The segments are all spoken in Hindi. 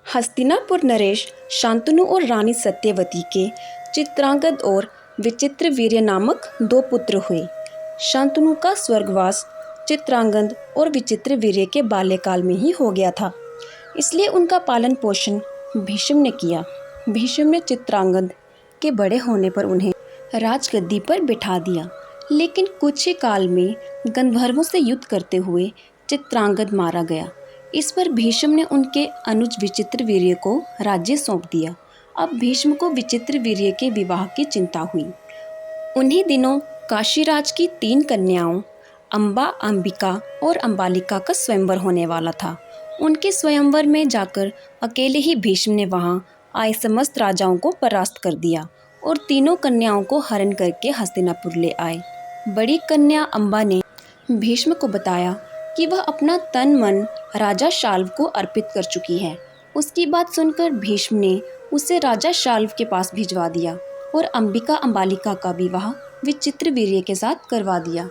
हस्तिनापुर नरेश शांतनु और रानी सत्यवती के चित्रांगद और विचित्रवीर्य नामक दो पुत्र हुए। शांतनु का स्वर्गवास चित्रांगद और विचित्रवीर्य के बाल्यकाल में ही हो गया था, इसलिए उनका पालन पोषण भीष्म ने किया। भीष्म ने चित्रांगद के बड़े होने पर उन्हें राजगद्दी पर बिठा दिया, लेकिन कुछ ही काल में गंधर्वों से युद्ध करते हुए चित्रांगद मारा गया। इस पर भीष्म ने उनके अनुज विचित्रवीर्य को राज्य सौंप दिया। अब भीष्म को विचित्रवीर्य के विवाह की चिंता हुई। उन्हीं दिनों काशीराज की 3 कन्याओं अंबा, अंबिका और अंबालिका का स्वयंवर होने वाला था। उनके स्वयंवर में जाकर अकेले ही भीष्म ने वहां आए समस्त राजाओं को परास्त कर दिया और तीनों कन्याओं को हरण करके हस्तिनापुर ले आए। बड़ी कन्या अंबा ने भीष्म को बताया कि वह अपना तन मन राजा शाल्व को अर्पित कर चुकी है। उसकी बात सुनकर भीष्म ने उसे राजा शाल्व के पास भिजवा दिया और अंबिका अंबालिका का विवाह विचित्रवीर्य के साथ करवा दिया।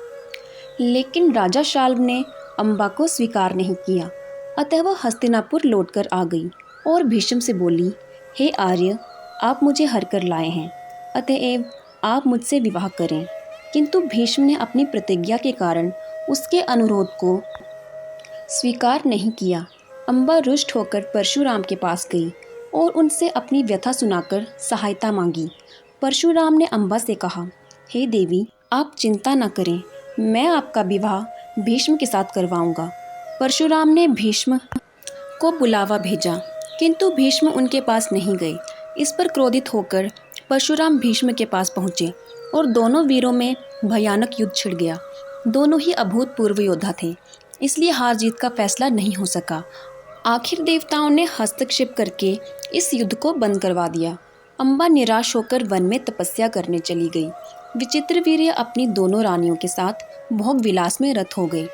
लेकिन राजा शाल्व ने अंबा को स्वीकार नहीं किया, अतः वह हस्तिनापुर लौटकर आ गई और भीष्म से बोली, हे आर्य, आप मुझे हर कर लाए हैं, अतएव आप मुझसे विवाह करें। किंतु भीष्म ने अपनी प्रतिज्ञा के कारण उसके अनुरोध को स्वीकार नहीं किया। अंबा रुष्ट होकर परशुराम के पास गई और उनसे अपनी व्यथा सुनाकर सहायता मांगी। परशुराम ने अंबा से कहा, हे देवी, आप चिंता न करें, मैं आपका विवाह भीष्म के साथ करवाऊंगा। परशुराम ने भीष्म को बुलावा भेजा, किंतु भीष्म उनके पास नहीं गए। इस पर क्रोधित होकर परशुराम भीष्म के पास पहुँचे और दोनों वीरों में भयानक युद्ध छिड़ गया। दोनों ही अभूतपूर्व योद्धा थे, इसलिए हार जीत का फैसला नहीं हो सका। आखिर देवताओं ने हस्तक्षेप करके इस युद्ध को बंद करवा दिया। अंबा निराश होकर वन में तपस्या करने चली गई। विचित्रवीर्य अपनी दोनों रानियों के साथ भोग विलास में रत हो गए,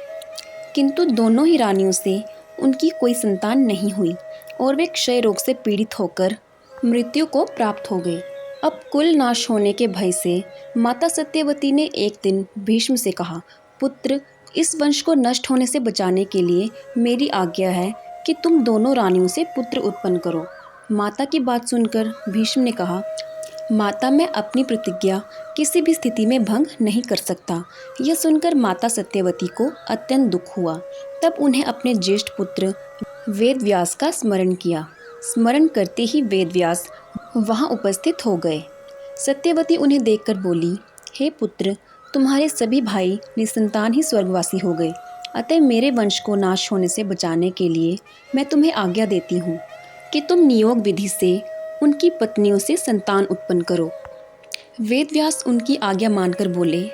किंतु दोनों ही रानियों से उनकी कोई संतान नहीं हुई और वे क्षय रोग से पीड़ित होकर मृत्यु को प्राप्त हो गए। अब कुल नाश होने के भय से माता सत्यवती ने एक दिन भीष्म से कहा, पुत्र, इस वंश को नष्ट होने से बचाने के लिए मेरी आज्ञा है कि तुम दोनों रानियों से पुत्र उत्पन्न करो। माता की बात सुनकर भीष्म ने कहा, माता, मैं अपनी प्रतिज्ञा किसी भी स्थिति में भंग नहीं कर सकता। यह सुनकर माता सत्यवती को अत्यंत दुख हुआ। तब उन्हें अपने ज्येष्ठ पुत्र वेदव्यास का स्मरण किया। स्मरण करते ही वेदव्यास वहां उपस्थित हो गए। सत्यवती उन्हें देखकर बोली, हे पुत्र, तुम्हारे सभी भाई निसंतान ही स्वर्गवासी हो गए, अतः मेरे वंश को नाश होने से बचाने के लिए मैं तुम्हें आज्ञा देती हूँ कि तुम नियोग विधि से उनकी पत्नियों से संतान उत्पन्न करो। वेदव्यास उनकी आज्ञा मानकर बोले,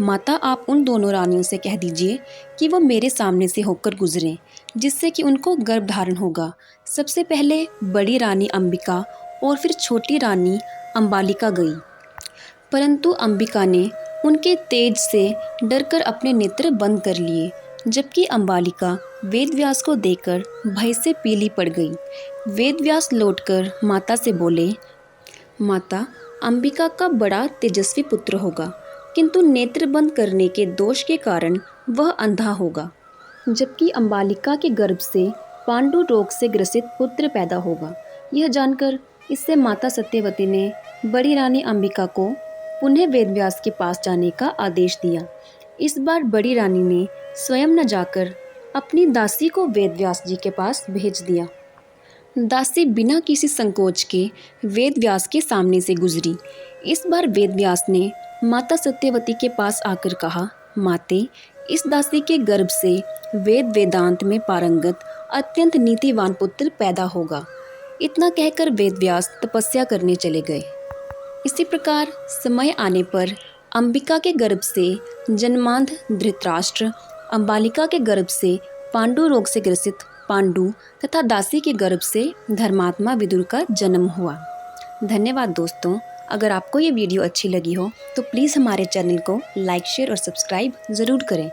माता, आप उन दोनों रानियों से कह दीजिए कि वह मेरे सामने से होकर गुजरें, जिससे कि उनको गर्भ धारण होगा। सबसे पहले बड़ी रानी अंबिका और फिर छोटी रानी अंबालिका गई, परंतु अंबिका ने उनके तेज से डरकर अपने नेत्र बंद कर लिए, जबकि अंबालिका वेदव्यास को देखकर भय से पीली पड़ गई। वेदव्यास लौटकर माता से बोले, माता, अंबिका का बड़ा तेजस्वी पुत्र होगा, किंतु नेत्र बंद करने के दोष के कारण वह अंधा होगा, जबकि अंबालिका के गर्भ से पांडु रोग से ग्रसित पुत्र पैदा होगा। यह जानकर इससे माता सत्यवती ने बड़ी रानी अंबिका को पुनः वेदव्यास के पास जाने का आदेश दिया। इस बार बड़ी रानी ने स्वयं न जाकर अपनी दासी को वेदव्यास जी के पास भेज दिया। दासी बिना किसी संकोच के वेदव्यास के सामने से गुजरी। इस बार वेदव्यास ने माता सत्यवती के पास आकर कहा, माते, इस दासी के गर्भ से वेद वेदांत में पारंगत अत्यंत नीतिवान पुत्र पैदा होगा। इतना कहकर वेदव्यास तपस्या करने चले गए। इसी प्रकार समय आने पर अंबिका के गर्भ से जन्मांध धृतराष्ट्र, अंबालिका के गर्भ से पांडु रोग से ग्रसित पांडु तथा दासी के गर्भ से धर्मात्मा विदुर का जन्म हुआ। धन्यवाद दोस्तों। अगर आपको ये वीडियो अच्छी लगी हो तो प्लीज़ हमारे चैनल को लाइक, शेयर और सब्सक्राइब ज़रूर करें।